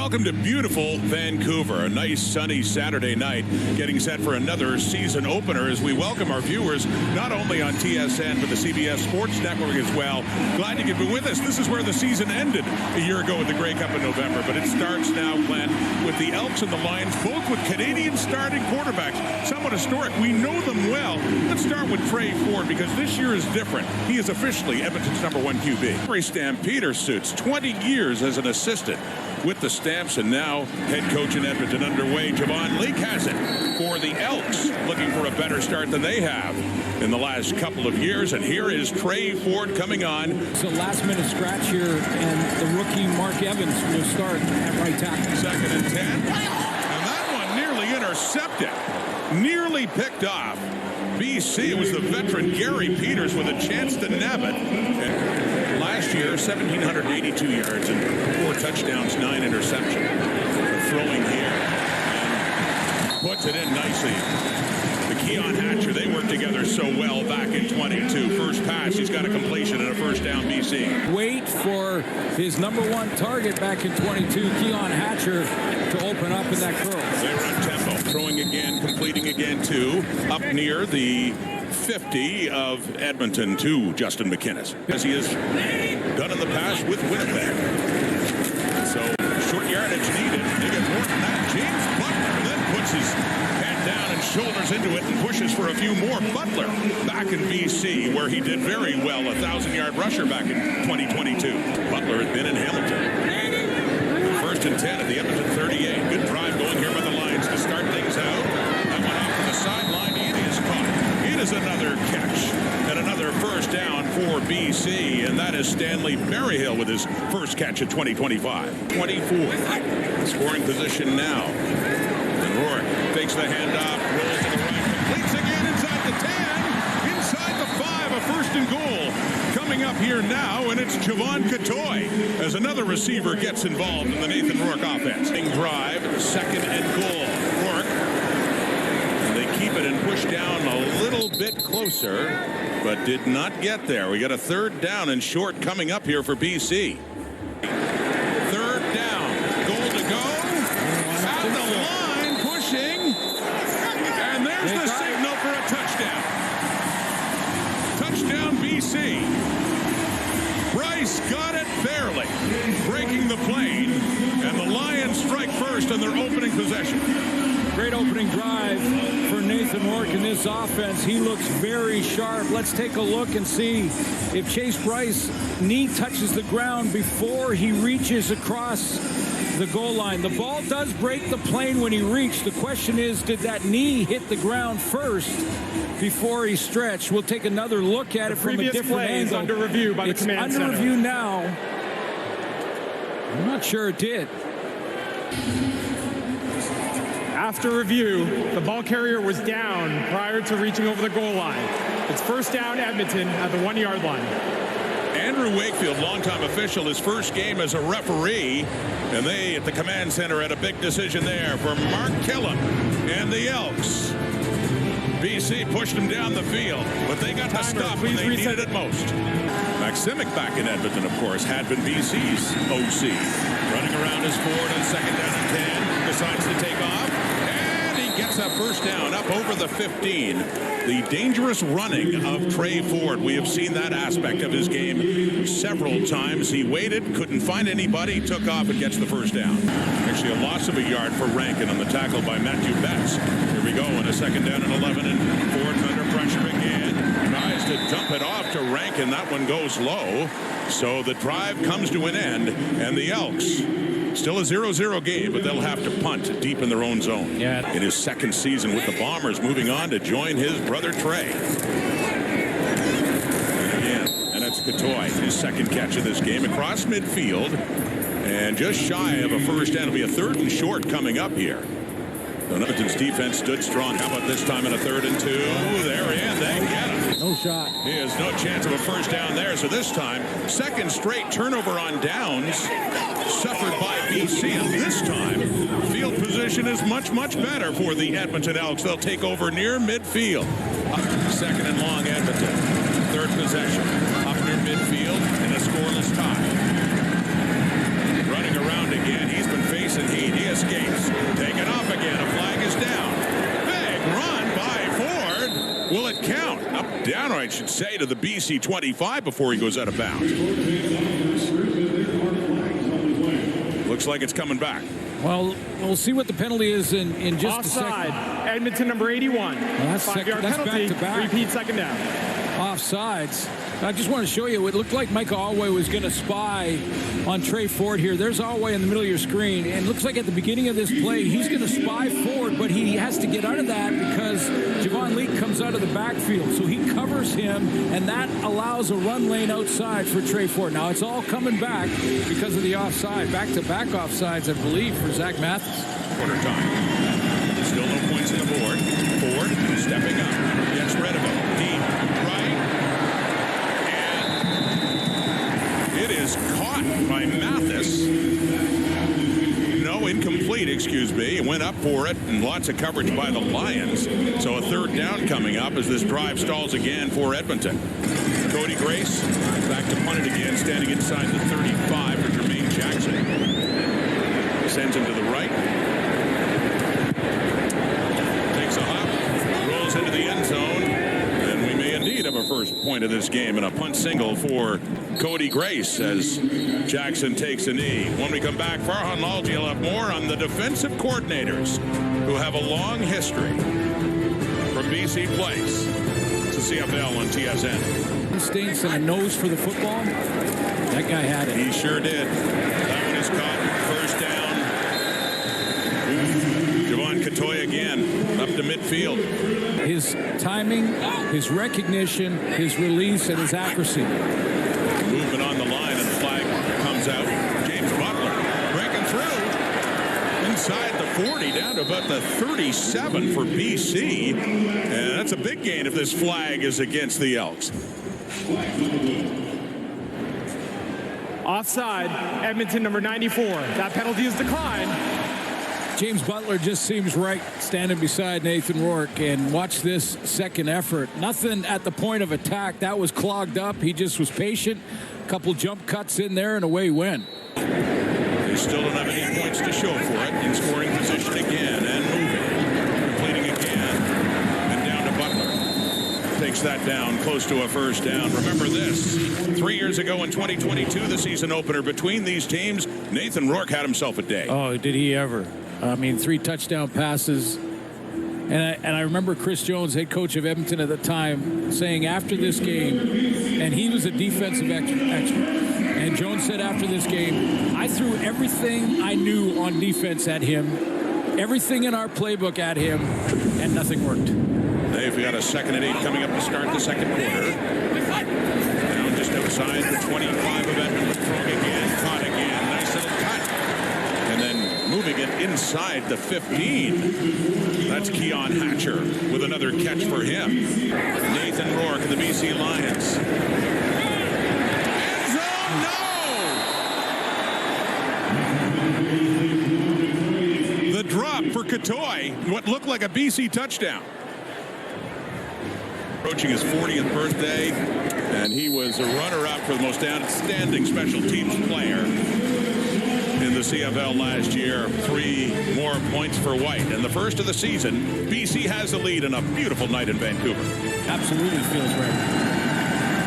Welcome to beautiful Vancouver. A nice sunny Saturday night, getting set for another season opener as we welcome our viewers not only on TSN but the CBS Sports Network as well. Glad you could be with us. This is where the season ended a year ago with the Grey Cup in November, but it starts now, Glenn, with the Elks and the Lions, both with Canadian starting quarterbacks. Somewhat historic. We know them well. Let's start with Trey Ford because this year is different. He is officially Edmonton's #1 QB. Henry Stampeder suits 20 years as an assistant with the Stamps, and now head coach in Edmonton underway. Javon Leake has it for the Elks, looking for a better start than they have in the last couple of years. And here is Trey Ford coming on. It's a last-minute scratch here, and the rookie Mark Evans will start at right tackle. 2nd and 10. And that one nearly intercepted, nearly picked off. BC, it was the veteran Gary Peters with a chance to nab it. And last year, 1,782 yards and 4 touchdowns, 9 interceptions. Throwing here and puts it in nicely. The Keon Hatcher, they worked together so well back in 22. First pass, he's got a completion and a first down, BC. Wait for his #1 target back in 22, Keon Hatcher, to open up in that curl. They run tempo, throwing again, completing again, too, up near the 50 of Edmonton to Justin McInnes, as he has done in the past with Winnipeg. So short yardage needed. They get more than that. James Butler then puts his head down and shoulders into it and pushes for a few more. Butler back in BC, where he did very well, a 1,000-yard rusher back in 2022. Butler had been in Hamilton. 1st and 10 at the Edmonton 38. Good drive going here by the Lions to start things out. That one off to the sideline. It is caught. It is another catch and another first down for BC, and that is Stanley Berryhill with his first catch of 2025. 24. Scoring position now. And Rourke takes the handoff, rolls to the right, completes again inside the 10, inside the 5, a 1st and goal. Coming up here now, and it's Javon Katoy as another receiver gets involved in the Nathan Rourke offense. Drive, 2nd and goal. Rourke. And they keep it and push down a little bit closer, but did not get there. We got a 3rd down and short coming up here for BC. 3rd down, goal to go. At the line, pushing. And there's the signal for a touchdown. Touchdown BC. Bryce got it barely, breaking the plane, and the Lions strike first on their opening possession. Great opening drive for Nathan Rourke in this offense. He looks very sharp. Let's take a look and see if Chase Bryce's knee touches the ground before he reaches across the goal line. The ball does break the plane when he reached. The question is, did that knee hit the ground first before he stretched? We'll take another look at it from a different angle. Under review by the command center. It's under review now. I'm not sure it did. After review, the ball carrier was down prior to reaching over the goal line. It's first down Edmonton at the 1-yard line. Andrew Wakefield, longtime official, his first game as a referee, and they at the command center had a big decision there for Mark Killam and the Elks. BC pushed him down the field, but they got to stop when they needed it most. Maximic back in Edmonton, of course, had been BC's OC. Running around his Ford on 2nd down and 10, decides to take off, and he gets a first down up over the 15. The dangerous running of Trey Ford. We have seen that aspect of his game several times. He waited, couldn't find anybody, took off and gets the first down. Actually a loss of a yard for Rankin on the tackle by Matthew Betts. Here we go on a 2nd down and 11, and Ford's under pressure again. Tries to dump it off to Rankin. That one goes low. So the drive comes to an end, and the Elks, still a 0-0 game, but they'll have to punt deep in their own zone. Yeah. In his 2nd season with the Bombers, moving on to join his brother Trey. And it's Katoy, his 2nd catch of this game, across midfield, and just shy of a first down. It'll be a 3rd and short coming up here. Edmonton's defense stood strong. How about this time in a 3rd and 2? They're in. They get him. No shot. He has no chance of a first down there. So this time, 2nd straight turnover on downs suffered by BC. And this time, field position is much, much better for the Edmonton Elks. They'll take over near midfield. 2nd and long, Edmonton. 3rd possession. Up near midfield in a scoreless tie. Running around again. He's been facing I should say, to the BC 25 before he goes out of bounds. Looks like it's coming back. Well, we'll see what the penalty is in just Offside. a second. Edmonton number 81. That's 5-yard that's penalty. back-to-back. Repeat second down. Offsides. I just want to show you, it looked like Micah Alway was going to spy on Trey Ford here. There's Alway in the middle of your screen, and it looks like at the beginning of this play, he's going to spy Ford, but he has to get out of that because Javon Leake comes out of the backfield. So he covers him, and that allows a run lane outside for Trey Ford. Now, it's all coming back because of the offside. Back-to-back offsides, I believe, for Zach Mathis. Quarter time. Still no points on the board. Ford stepping up. Gets rid of it. Deep right. It is caught by Mathis. No, incomplete, excuse me. It went up for it, and lots of coverage by the Lions. So a third down coming up as this drive stalls again for Edmonton. Cody Grace back to punt it again, standing inside the 35 for Jermaine Jackson. Sends him to the right. Takes a hop, rolls into the end zone, and we may indeed have a first point of this game, and a punt single for Cody Grace as Jackson takes a knee. When we come back, Farhan Lalji will have more on the defensive coordinators who have a long history from BC Place. It's the CFL on TSN. Instincts and a nose for the football. That guy had it. He sure did. That one is caught. First down. Javon Katoy again up to midfield. His timing, his recognition, his release, and his accuracy. Movement on the line, and the flag comes out. James Butler breaking through inside the 40 down to about the 37 for BC. And that's a big gain if this flag is against the Elks. Offside. Edmonton number 94. That penalty is declined. James Butler just seems right standing beside Nathan Rourke, and watch this second effort. Nothing at the point of attack. That was clogged up. He just was patient. A couple jump cuts in there, and away he went. They still don't have any points to show for it. In scoring position again and moving. Completing again. And down to Butler. Takes that down close to a first down. Remember this. 3 years ago in 2022, the season opener between these teams, Nathan Rourke had himself a day. Oh, did he ever. I mean, 3 touchdown passes. And I remember Chris Jones, head coach of Edmonton at the time, saying after this game, and he was a defensive expert, and Jones said after this game, I threw everything I knew on defense at him, everything in our playbook at him, and nothing worked. They've got a 2nd and 8 coming up to start the second quarter. Down just outside the 25 of Edmonton, throwing again, caught again, nice little cut. And then moving it inside the 15. That's Keon Hatcher with another catch for him. Nathan Rourke of the BC Lions. End zone, no! The drop for Katoy, what looked like a BC touchdown. Approaching his 40th birthday, and he was a runner-up for the most outstanding special teams player in the CFL last year. 3 more points for White. And the first of the season, BC has the lead in a beautiful night in Vancouver. Absolutely feels right.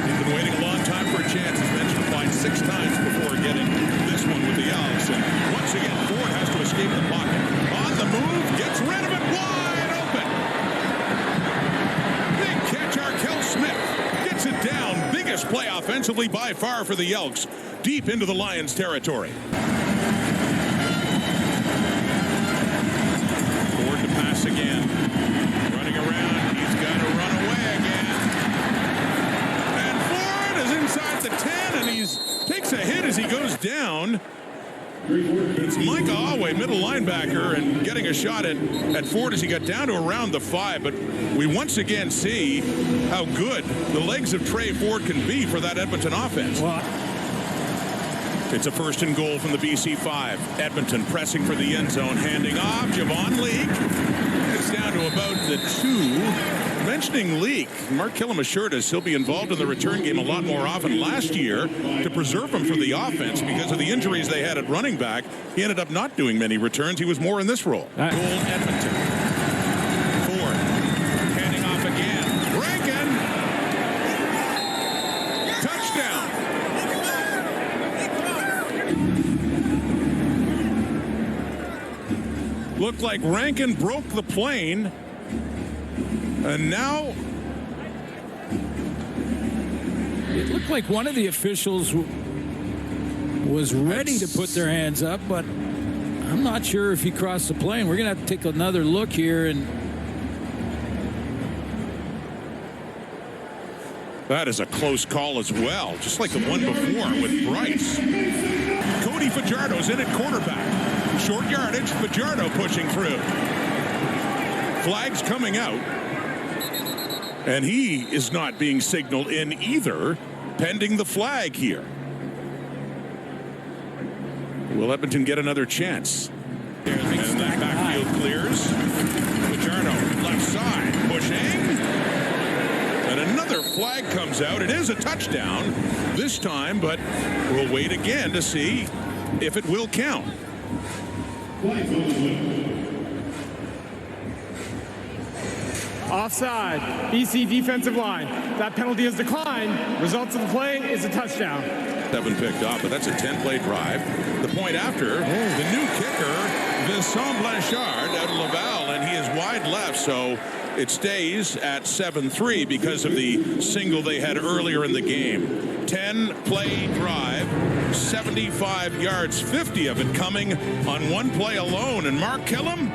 He's been waiting a long time for a chance. He's been applied 6 times before getting this one with the Elks. And once again, Ford has to escape the pocket. On the move, gets rid of it, wide open. Big catch, Arkell Smith gets it down. Biggest play offensively by far for the Elks, deep into the Lions' territory. Ford to pass again. Running around. He's got to run away again. And Ford is inside the 10, and he takes a hit as he goes down. It's Micah Alway, middle linebacker, and getting a shot at Ford as he got down to around the 5. But we once again see how good the legs of Trey Ford can be for that Edmonton offense. It's a 1st and goal from the BC 5. Edmonton pressing for the end zone, handing off. Javon Leake. It's down to about the 2. Mentioning Leake, Mark Killam assured us he'll be involved in the return game a lot more often. Last year, to preserve him for the offense because of the injuries they had at running back, he ended up not doing many returns. He was more in this role. Goal Edmonton. Ford handing off again. Rankin. Looked like Rankin broke the plane. And now it looked like one of the officials was ready to put their hands up, but I'm not sure if he crossed the plane. We're going to have to take another look here. And that is a close call as well, just like the one before with Bryce. Cody Fajardo's in at quarterback. Short yardage, Fajardo pushing through. Flags coming out. And he is not being signaled in either, pending the flag here. Will Edmonton get another chance? And that backfield clears. Fajardo, left side, pushing. And another flag comes out. It is a touchdown this time, but we'll wait again to see if it will count. Offside. BC defensive line. That penalty is declined. Results of the play is a touchdown. 7 picked off, but that's a 10-play drive. The point after, the new kicker, Vincent Blanchard out of Laval, and he is wide left, so it stays at 7-3 because of the single they had earlier in the game. 10-play drive, 75 yards, 50 of it coming on one play alone, and Mark Killam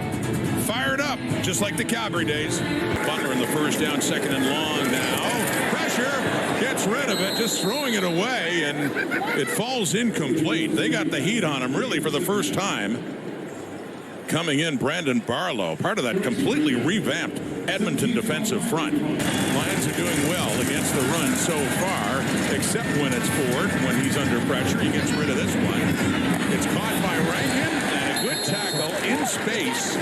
fired up, just like the Calgary days. Butler in the first down, second and long now. Pressure, gets rid of it, just throwing it away, and it falls incomplete. They got the heat on him, really, for the first time. Coming in, Brandon Barlow, part of that completely revamped Edmonton defensive front. Lions are doing well against the run so far, except when it's Ford. When he's under pressure, he gets rid of this one. It's caught by Rankin, and a good tackle in space.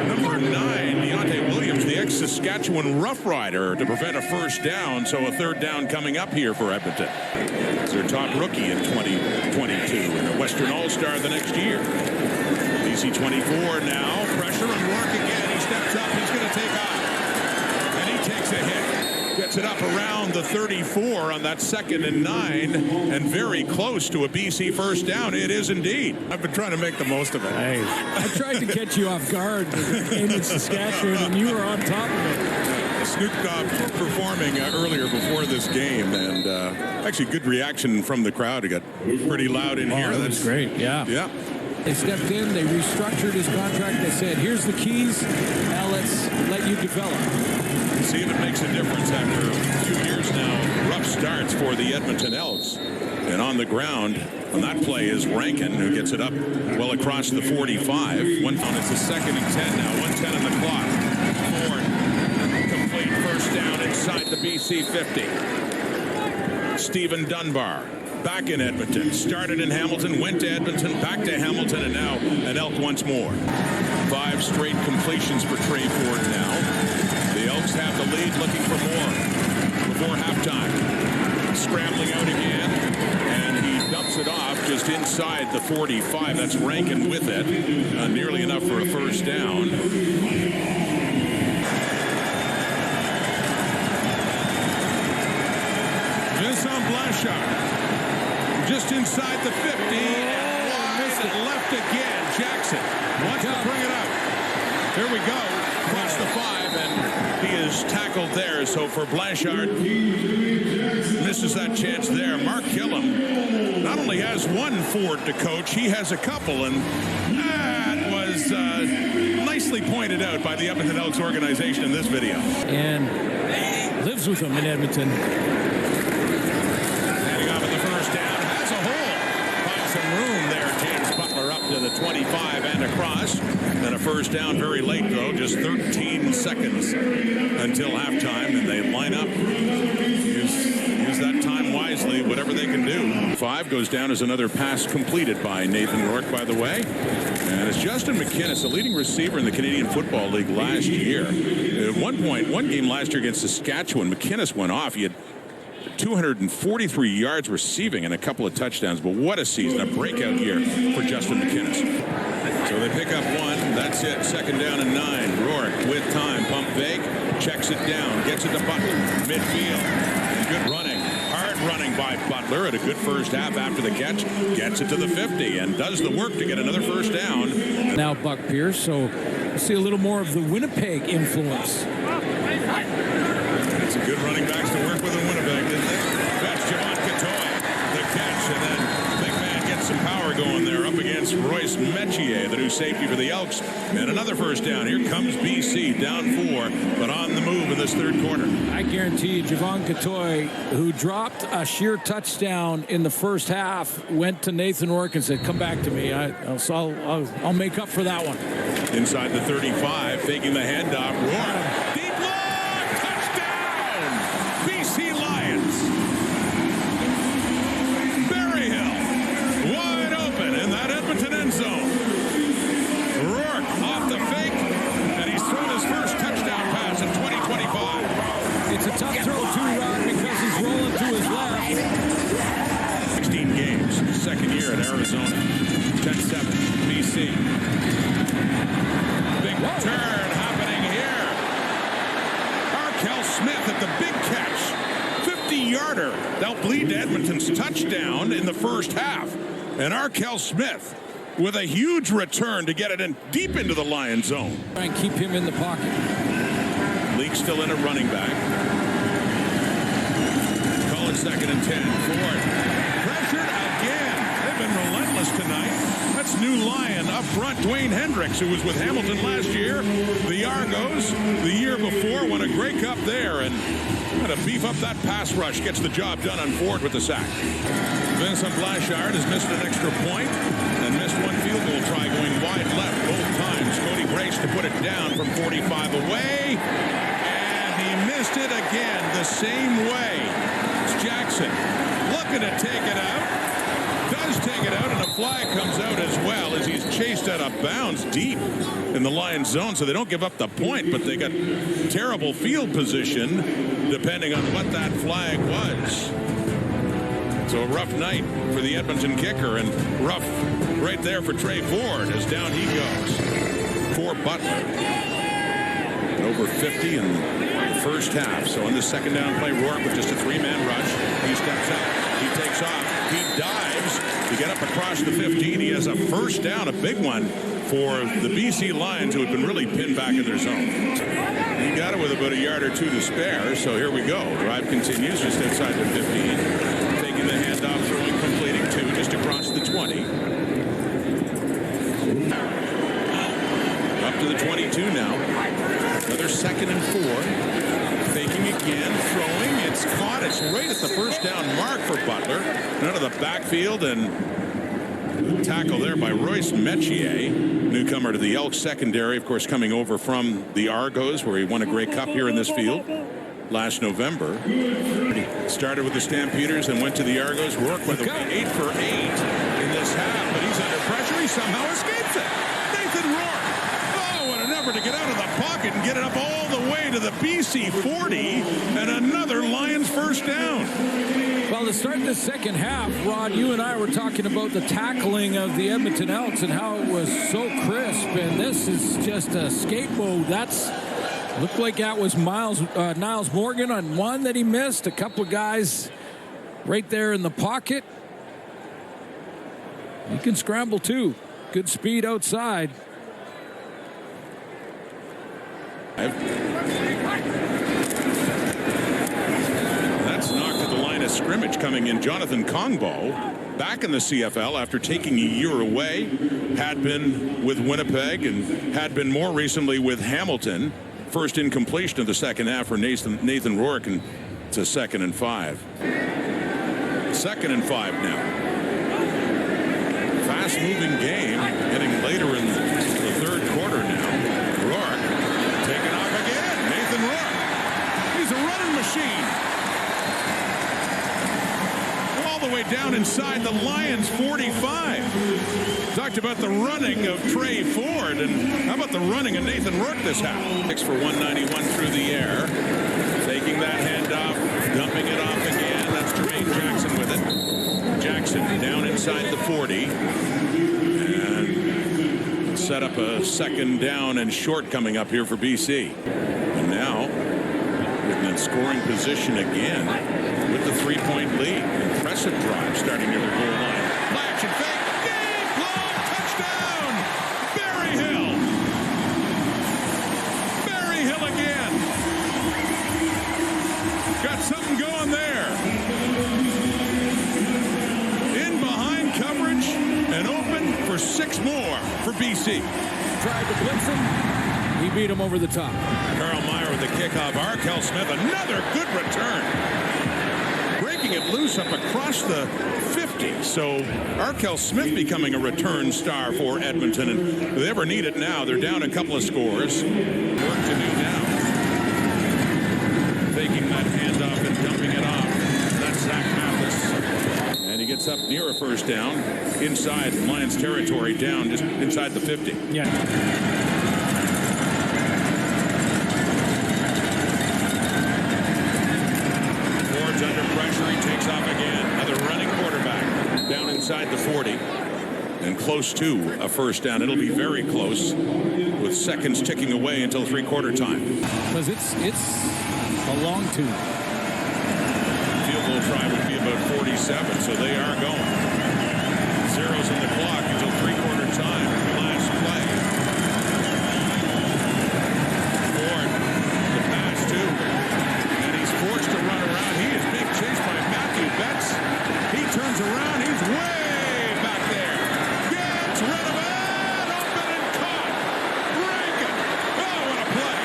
Number 9, Deontay Williams, the ex-Saskatchewan Rough Rider, to prevent a first down. So a third down coming up here for Edmonton. It's their top rookie in 2022 and a Western All-Star the next year. DC 24 now. Pressure and Rourke again. He steps up. He's going to take off. And he takes a hit. Gets it up around the 34 on that 2nd and 9, and very close to a BC first down. It is indeed. I've been trying to make the most of it. Hey, I tried to catch you off guard in Saskatchewan, and you were on top of it. Snoop Dogg performing earlier before this game, and actually good reaction from the crowd. It got pretty loud in here. That's great. Yeah. Yeah. They stepped in, they restructured his contract. They said, here's the keys. Now let's let you develop. See if it makes a difference after a few years now. Rough starts for the Edmonton Elks. And on the ground on that play is Rankin, who gets it up well across the 45. It's the 2nd and 10 now. 1:10 on the clock. Ford, complete first down inside the BC 50. Stephen Dunbar back in Edmonton. Started in Hamilton, went to Edmonton, back to Hamilton, and now an Elk once more. 5 straight completions for Trey Ford now. The Elks have the lead, looking for more before halftime. Scrambling out again, and he dumps it off just inside the 45. That's Rankin with it. Nearly enough for a first down. Vincent Blanchard just inside the 50. And wide and left again. Jackson wants to bring it up. Here we go. Across the 5, and he is tackled there. So for Blanchard, misses that chance there. Mark Killam not only has one Ford to coach, he has a couple, and that was nicely pointed out by the Edmonton Elks organization in this video. And lives with him in Edmonton. Heading off in the first down, has a hole. Finds some room there. James Butler up to the 25 and across. Then a first down very late, though, just 13 seconds until halftime, and they line up. Use that time wisely, whatever they can do. 5 goes down as another pass completed by Nathan Rourke, by the way. And it's Justin McInnes, the leading receiver in the Canadian Football League last year. At one game last year against Saskatchewan, McInnes went off. He had 243 yards receiving and a couple of touchdowns. But what a season, a breakout year for Justin McInnes. So they pick up 1. That's it. 2nd down and 9. Rourke with time. Pump fake. Checks it down. Gets it to Butler. Midfield. Good running. Hard running running by Butler at a good first half after the catch. Gets it to the 50 and does the work to get another first down. Now Buck Pierce, so we'll see a little more of the Winnipeg influence. That's a good running backs to work with in Winnipeg, isn't it? That's Javon Catoy, the catch, and then big man gets some power going there up against Royce Metier, the new safety for the Elks, and another first down. Here comes BC, down 4, but on the move in this third quarter. I guarantee you, Javon Catoy, who dropped a sheer touchdown in the first half, went to Nathan Rourke and said, "Come back to me. I'll make up for that one." Inside the 35, faking the handoff. Rourke, deep long, touchdown! BC Lions. Berryhill, wide open in that Edmonton end zone. Rourke off the fake, and he's thrown his first touchdown pass in 2025. It's a tough throw too, Rod, because he's rolling to his left. 16 games, second year at Arizona. 10-7, BC. Big turn happening here. Arkell Smith at the big catch. 50-yarder. They'll bleed to Edmonton's touchdown in the first half. And Arkell Smith with a huge return to get it in deep into the Lion zone. Try and keep him in the pocket. Leak still in at running back. Call it 2nd and 10. Ford pressured again. They've been relentless tonight. That's new Lion up front, Dwayne Hendricks, who was with Hamilton last year. The Argos, the year before, won a Grey Cup there, and to beef up that pass rush, gets the job done on Ford with the sack. Vincent Blanchard has missed an extra point and missed one field goal try going wide left both times. Cody Grace to put it down from 45 away, and he missed it again the same way. It's Jackson looking to take it out. Does take it out, and a flag comes out as well as he's chased out of bounds deep in the Lions zone, so they don't give up the point, but they got terrible field position depending on what that flag was. So a rough night for the Edmonton kicker, and rough right there for Trey Ford as down he goes for Butler. Over 50 in the first half. So in the second down play, Rourke with just a 3-man rush. He steps out. He takes off. He dives to get up across the 15. He has a first down, a big one for the BC Lions, who have been really pinned back in their zone. He got it with about a yard or two to spare. So here we go. Drive continues just outside the 15. Taking the handoff, throwing, completing 2 just across the 20. Up to the 22 now. Another 2nd and 4. Faking again, throwing. It's caught. It's right at the first down mark for Butler. Out of the backfield, and tackle there by Royce Metier, newcomer to the Elks secondary, of course, coming over from the Argos, where he won a Grey Cup here in this field last November. Started with the Stampeders and went to the Argos. Rourke, by the way, 8 for 8 in this half, but he's under pressure. He somehow escapes it. Nathan Rourke. What an effort to get out of the pocket and get it up all the way to the BC 40, and another Lions first down. Well, to start the second half, Rod, you and I were talking about the tackling of the Edmonton Elks and how it was so crisp, and this is just a skateboard. Looked like that was Niles Morgan on one that he missed. A couple of guys right there in the pocket. He can scramble too. Good speed outside. That's knocked at the line of scrimmage coming in. Jonathan Kongbo back in the CFL after taking a year away. Had been with Winnipeg and had been more recently with Hamilton. First incompletion of the second half for Nathan Rourke, and it's a 2nd and 5. 2nd and 5 now. Fast moving game, getting later in the third quarter now. Rourke taken off again. Nathan Rourke. He's a running machine. All the way down inside the Lions 45. Talked about the running of Trey Ford, and how about the running of Nathan Rourke this half? 6 for 191 through the air. Taking that handoff, dumping it off again. That's Jermaine Jackson with it. Jackson down inside the 40. And set up a 2nd down and short coming up here for BC. And now, in that scoring position again. with the 3-point lead. Impressive drive starting near their goal line. Play action fake. Deep long touchdown. Barry Hill. Barry Hill again. Got something going there. In behind coverage and open for 6 more for BC. Tried to blitz him. He beat him over the top. Carl Meyer with the kickoff. Arkell Smith, another good return. Breaking it loose up across the 50. So Arkell Smith becoming a return star for Edmonton. And if they ever need it now, they're down a couple of scores. Work to do now. Taking that handoff and dumping it off. That's Zach Mathis. And he gets up near a first down. Inside Lions territory, down just inside the 50. Yeah. Under pressure, he takes off again. Another running quarterback down inside the 40 and close to a first down. It'll be very close with seconds ticking away until three-quarter time. Because it's a long two. Field goal try would be about 47, so they are going. Zeros in the clock until three-quarter time. Last play. Ford, the pass too. And he's forced to run around. He is being chased by Matthew Betts. He turns around. He's way back there. Gets rid of it. Open and caught. Rankin. Oh, what a play.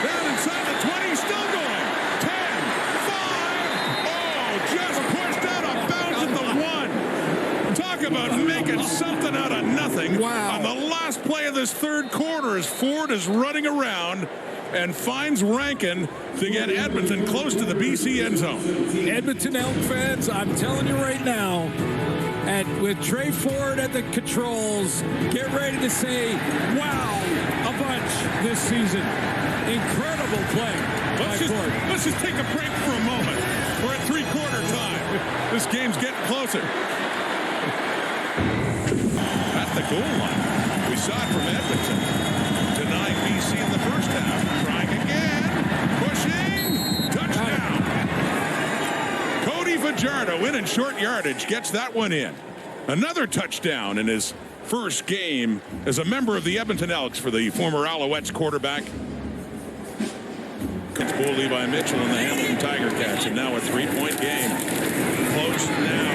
Down inside the 20. Still going. 10, 5. Oh, just pushed out of bounds at the 1. Talk about making something out of nothing. Wow. On the last play of this third quarter as Ford is running around and finds Rankin to get Edmonton close to the BC end zone. Edmonton Elk fans, I'm telling you right now, and with Trey Ford at the controls, get ready to say, wow, a bunch this season. Incredible play by Ford. Let's just take a break for a moment. We're at three-quarter time. This game's getting closer. At the goal line. We saw it from Edmonton. Denying BC in the first half. Trying again. Pushing. Touchdown. Cody Fajardo in short yardage. Gets that one in. Another touchdown in his first game as a member of the Edmonton Elks for the former Alouettes quarterback. It's Bo Levi Mitchell and the Hamilton Tiger Cats. And now a 3-point game. Close now.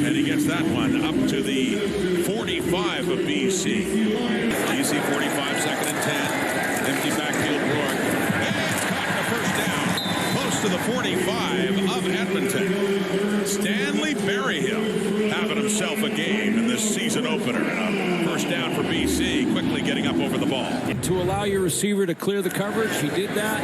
And he gets that one up to the 45 of BC. BC 45, second and 10. Empty backfield Rourke. And caught the first down. Close to the 45 of Edmonton. Stanley Berryhill having himself a game in this season opener. First down for BC, quickly getting up over the ball. To allow your receiver to clear the coverage, he did that.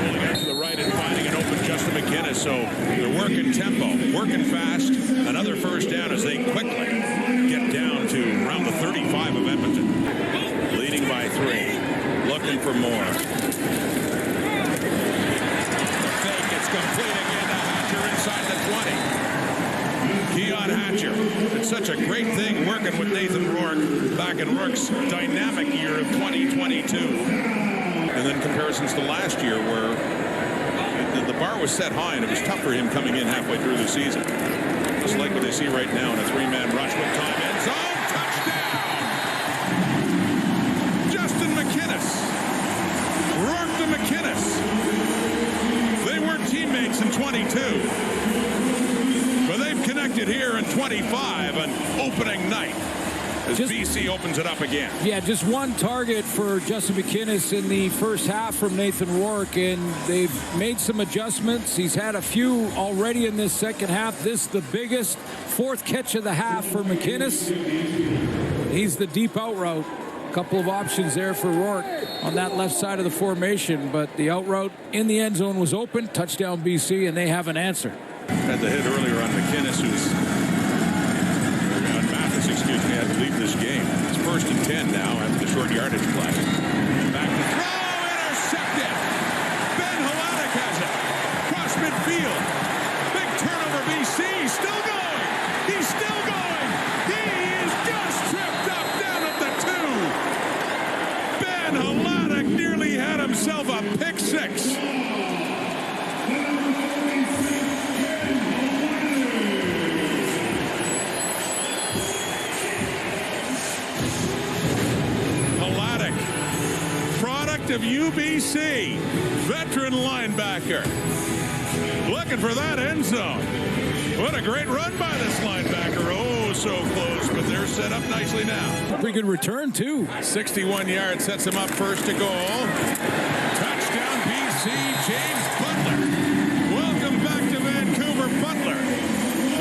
Rolling out to the right and finding an open Justin McInnis. So they're working tempo, working fast. Another first down as they quickly get down to around the 35 of Edmonton. Leading by 3. Looking for more. The fake, it's complete again to Hatcher inside the 20. Keon Hatcher. It's such a great thing working with Nathan Rourke back in Rourke's dynamic year of 2022. And then comparisons to last year where the bar was set high and it was tough for him coming in halfway through the season. Just like what they see right now in a 3-man rush with time end zone. Touchdown! Justin McInnis. Rourke to McInnis. They weren't teammates in 22. But they've connected here in 25 on opening night. As BC opens it up again. Yeah, just one target for Justin McInnis in the first half from Nathan Rourke, and they've made some adjustments. He's had a few already in this second half. This the biggest fourth catch of the half for McInnis. He's the deep out route. A couple of options there for Rourke on that left side of the formation, but the out route in the end zone was open. Touchdown BC, and they have an answer. Had the hit earlier on McInnis, excuse me, had to leave this game. It's 1st and 10 now after the short yardage play. Back to throw, intercepted. Ben Halanek has it. Cross midfield. Big turnover BC. He's still going. He's still going. He is just tripped up down at the 2. Ben UBC, veteran linebacker. Looking for that end zone. What a great run by this linebacker. Oh, so close, but they're set up nicely now. Pretty good return, too. 61 yards sets him up first to goal. Touchdown, BC, James Butler. Welcome back to Vancouver, Butler,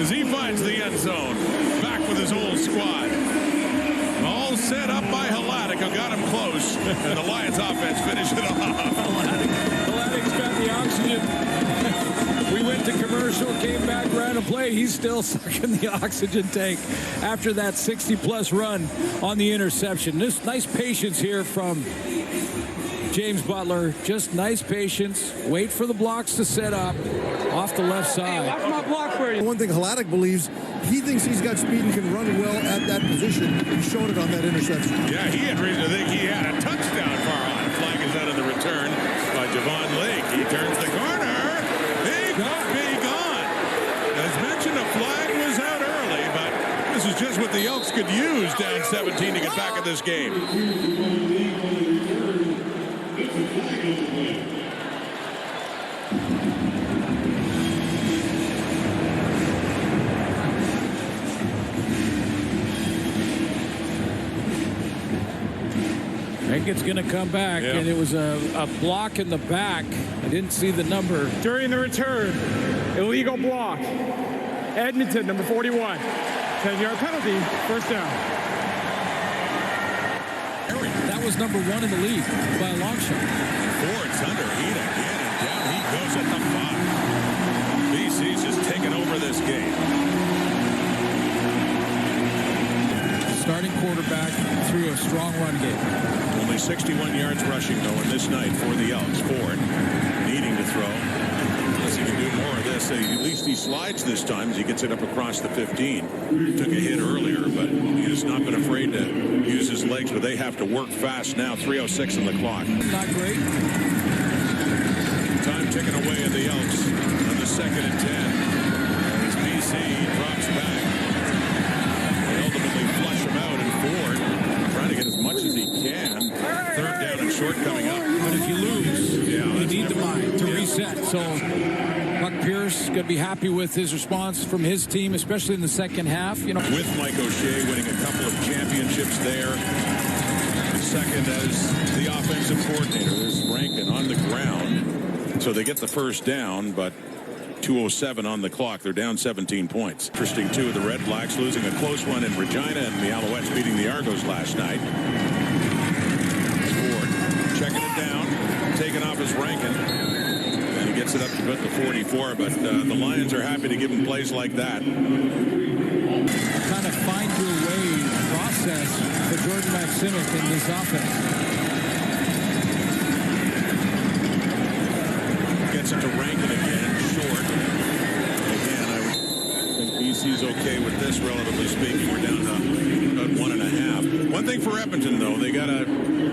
as he finds the end zone. Back with his whole squad. All set up by Haladic, who got him close. And the Lions offense finished it off. Haladic's got the oxygen. We went to commercial, came back, ran a play. He's still sucking the oxygen tank after that 60-plus run on the interception. This nice patience here from James Butler. Just nice patience. Wait for the blocks to set up off the left side. Watch my block for you. One thing Haladic believes, he thinks he's got speed and can run well at that position. He's shown it on that interception. Yeah, he had reason to think he had a touchdown far on. Flag is out of the return by Javon Lake. He turns the corner. He could be gone. As mentioned, a flag was out early, but this is just what the Elks could use down 17 to get back in this game. It's going to come back, and it was a block in the back. I didn't see the number. During the return, illegal block. Edmonton, number 41. 10-yard penalty, first down. That was number 1 in the league by a long shot. Ford's under heat again, and down he goes at the 5. BC's just taking over this game. Starting quarterback through a strong run game. Only 61 yards rushing, though, in this night for the Elks. Ford needing to throw. Unless he can do more of this. At least he slides this time as he gets it up across the 15. Took a hit earlier, but he's not been afraid to use his legs, but they have to work fast now. 3:06 on the clock. Not great. Time ticking away at the Elks on the 2nd and 10. As BC drops back. They ultimately flush him out, and Ford trying to get as much as he can. 3rd down and short coming up. But if you lose, you need the mind to reset. So Buck Pierce going to be happy with his response from his team, especially in the second half. With Mike O'Shea winning a couple of championships there. Second as the offensive coordinator. There's Rankin on the ground. So they get the first down, but 2:07 on the clock. They're down 17 points. Interesting, too, the Red Blacks losing a close one in Regina, and the Alouettes beating the Argos last night. Ford checking it down, taking off his Rankin, and he gets it up to about the 44, but the Lions are happy to give him plays like that. Kind of find your way process for Jordan Maximic in this offense. Gets it to Rankin again, short. Again, I think BC's okay with this, relatively speaking. We're down to about 1.5. One thing for Edmonton, though, they got to,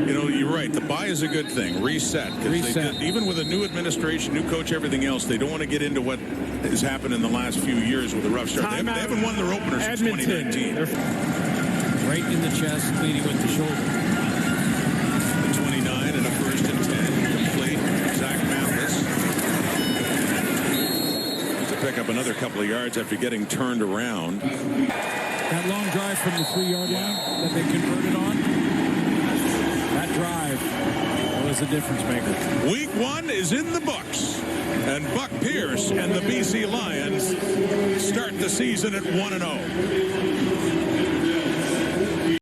you're right, the bye is a good thing. Reset. Even with a new administration, new coach, everything else, they don't want to get into what has happened in the last few years with a rough start. They haven't won their opener since 2019. Right in the chest, leading with the shoulder. The 29 and a 1st and 10 complete. Zach Mathis to pick up another couple of yards after getting turned around. That long drive from the 3-yard line that they converted on, that drive was a difference maker. Week 1 is in the books, and Buck Pierce and the BC Lions start the season at 1-0.